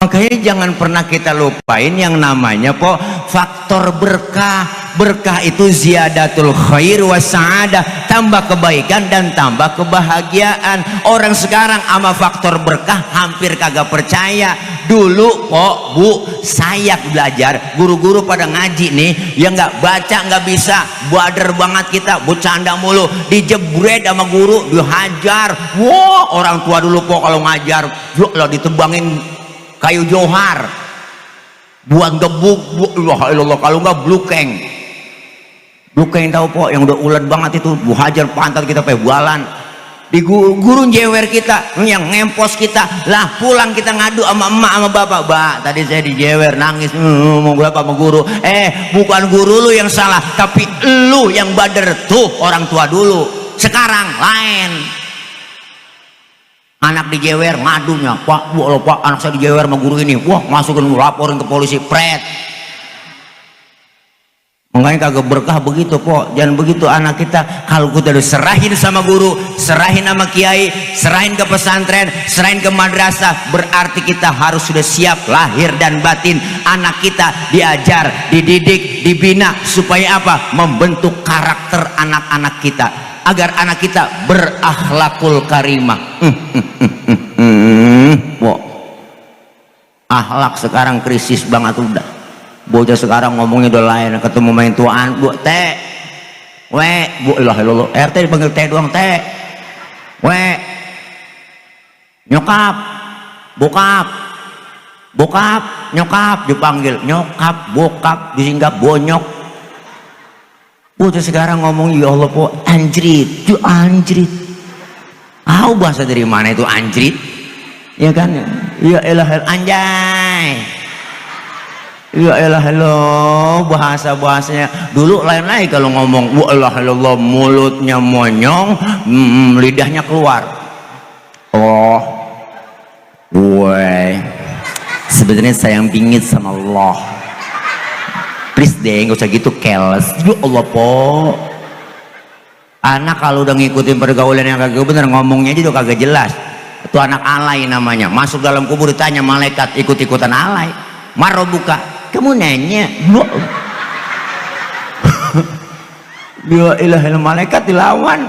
Makanya jangan pernah kita lupain yang namanya faktor berkah. Berkah itu ziyadatul khair wa sa'adah, tambah kebaikan dan tambah kebahagiaan. Orang sekarang sama faktor berkah hampir kagak percaya. Dulu Bu, saya belajar, guru-guru pada ngaji nih, yang nggak baca nggak bisa, bader banget kita, bercanda mulu, dijebret sama guru, dihajar. Wah, orang tua dulu kalau ngajar lo ditebangin kayu johar, buang gebuk, kalau nggak blukeng. Blukeng tahu yang udah ulet banget itu, hajar pantat kita pakai bualan. Di guru jewer kita, yang ngempos kita lah, pulang kita ngadu sama emak sama bapak, tadi saya dijewer, nangis mau berapa sama guru. Bukan guru lu yang salah, tapi lu yang bader tuh, orang tua dulu. Sekarang lain, anak dijewer ngadunya, pak anak saya dijewer sama guru ini, wah masukin laporin ke polisi, pret. Makanya kagak berkah begitu jangan begitu anak kita. Kalau kita udah serahin sama guru, serahin sama kiai, serahin ke pesantren, serahin ke madrasah, berarti kita harus sudah siap lahir dan batin. Anak kita diajar, dididik, dibina supaya apa? Membentuk karakter anak-anak kita agar anak kita berakhlakul karimah. Akhlak sekarang krisis banget udah. Bocah sekarang ngomongnya udah lain, ketemu main tuaan, bu teh, bu ilah RT dipanggil teh doang, teh, nyokap, bokap, nyokap dipanggil nyokap, bokap disinggap bonyok. Bocah sekarang ngomong ya Allah anjrit, anjrit. Bahasa dari mana itu anjrit? Ya kan? Ya elah anjay. Ya elah bahasa-bahasanya dulu lain lagi. Kalau ngomong wa ilah mulutnya monyong, lidahnya keluar. Sebenarnya saya yang bingit sama Allah. Please deh, nggak usah gitu keles. Ya Allah anak kalau udah ngikutin pergaulan yang kagak bener, ngomongnya aja udah kagak jelas. Itu anak alay namanya. Masuk dalam kubur ditanya malaikat, ikut-ikutan alay. Maro buka, kamu nanya, ya ilah malaikat dilawan.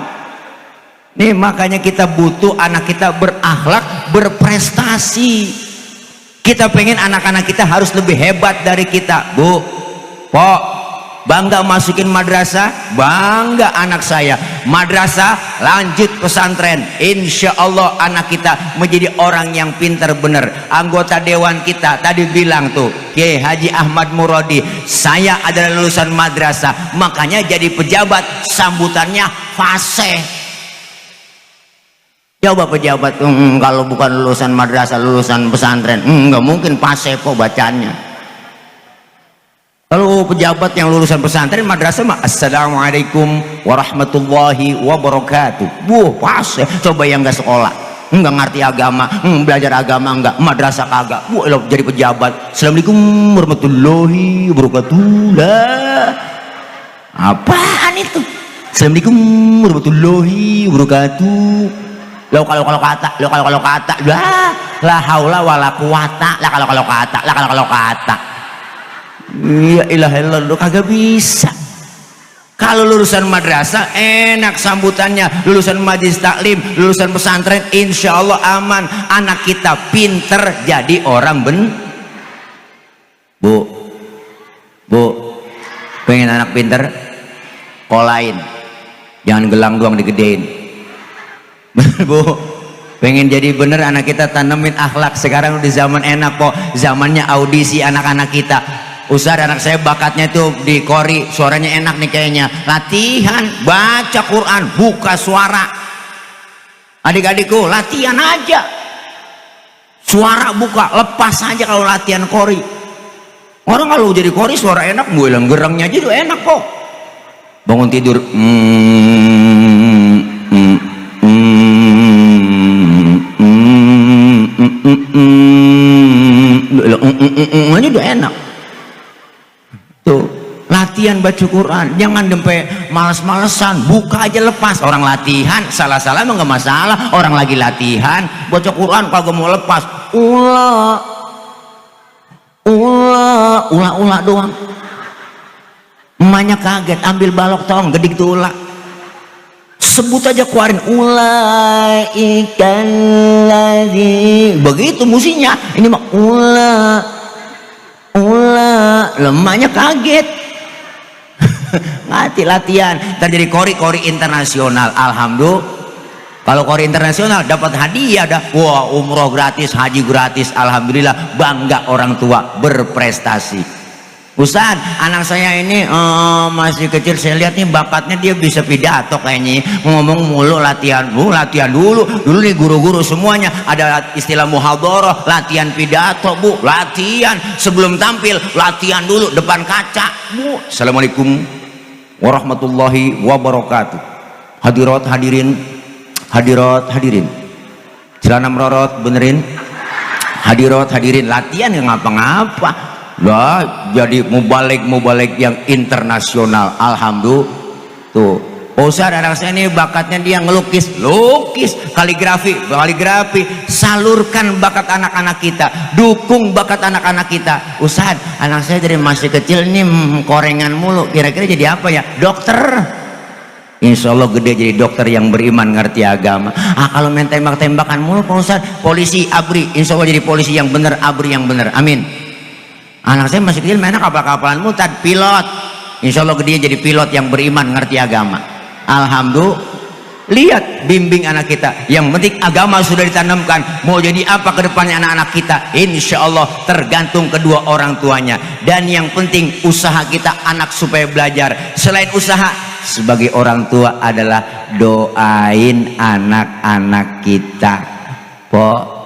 Nih makanya kita butuh anak kita berakhlak, berprestasi. Kita pengen anak-anak kita harus lebih hebat dari kita. Bu, bangga masukin madrasah, bangga anak saya madrasah lanjut pesantren, insya Allah anak kita menjadi orang yang pintar bener. Anggota dewan kita tadi bilang tuh, Kiai Haji Ahmad Muradi, saya adalah lulusan madrasah, makanya jadi pejabat sambutannya fasih. Coba pejabat kalau bukan lulusan madrasah, lulusan pesantren, nggak mungkin fasih bacanya. Kalau pejabat yang lulusan pesantren madrasah mah assalamualaikum warahmatullahi wabarakatuh. Pas coba yang nggak sekolah, nggak ngerti agama, belajar agama nggak, madrasah kagak, jadi pejabat assalamualaikum warahmatullahi wabarakatuh. Lah apaan itu? Assalamualaikum warahmatullahi wabarakatuh. Lo kalau kata la haula wala quwata, la kalau kata ya ilah lu kagak bisa. Kalau lulusan madrasah enak sambutannya, lulusan majelis taklim, lulusan pesantren insya Allah aman. Anak kita pinter jadi orang Bu pengen anak pinter kolain, jangan gelang doang digedein. Bu pengen jadi bener anak kita tanemin akhlak. Sekarang udah zaman enak zamannya audisi anak-anak kita. Ustaz anak saya bakatnya tuh di kori, suaranya enak nih kayaknya, latihan baca Quran, buka suara. Adik-adikku latihan aja, suara buka, lepas aja kalau latihan kori. Orang kalau jadi kori suara enak, bilang gerangnya aja tuh enak kok. Bangun tidur aja udah enak. Tuh latihan baca Quran, jangan sampai males-malesan, buka aja lepas. Orang latihan salah-salah emang gak masalah, orang lagi latihan baca Quran kagak mau lepas, ulah doang. Emaknya kaget, ambil balok tong gedik tuh ulah, sebut aja keluarin ikan lagi, begitu musinya. Ini mah lemahnya kaget. Mati latihan terjadi kori internasional. Alhamdulillah, kalau kori internasional dapat hadiah dah. Wah, umroh gratis, haji gratis, alhamdulillah, bangga orang tua berprestasi. Ustaz, anak saya ini masih kecil, saya lihat nih bakatnya dia bisa pidato kayaknya, ngomong mulu, latihan dulu nih guru-guru semuanya ada istilah muhadharah, latihan pidato Bu, latihan sebelum tampil, latihan dulu depan kaca Bu. Assalamualaikum warahmatullahi wabarakatuh. Hadirat hadirin, celana merorot benerin, hadirin, latihan yang ngapa-ngapa lah, jadi mubalik yang internasional. Alhamdulillah. Tuh, Ustaz, anak saya ini bakatnya dia ngelukis, kaligrafi, salurkan bakat anak-anak kita, dukung bakat anak-anak kita. Ustaz, anak saya dari masih kecil ini korengan mulu, kira-kira jadi apa ya? Dokter. Insya Allah gede jadi dokter yang beriman, ngerti agama. Kalau main tembak-tembakan mulu Pak Ustaz, polisi ABRI, insya Allah jadi polisi yang bener, ABRI yang bener, amin. Anak saya masih kecil mainnya kapal-kapalan mutad, pilot, insya Allah gede jadi pilot yang beriman, ngerti agama. Alhamdulillah. Lihat, bimbing anak kita, yang penting agama sudah ditanamkan. Mau jadi apa ke depannya anak-anak kita, insya Allah tergantung kedua orang tuanya. Dan yang penting usaha kita anak supaya belajar. Selain usaha, sebagai orang tua adalah doain anak-anak kita. Po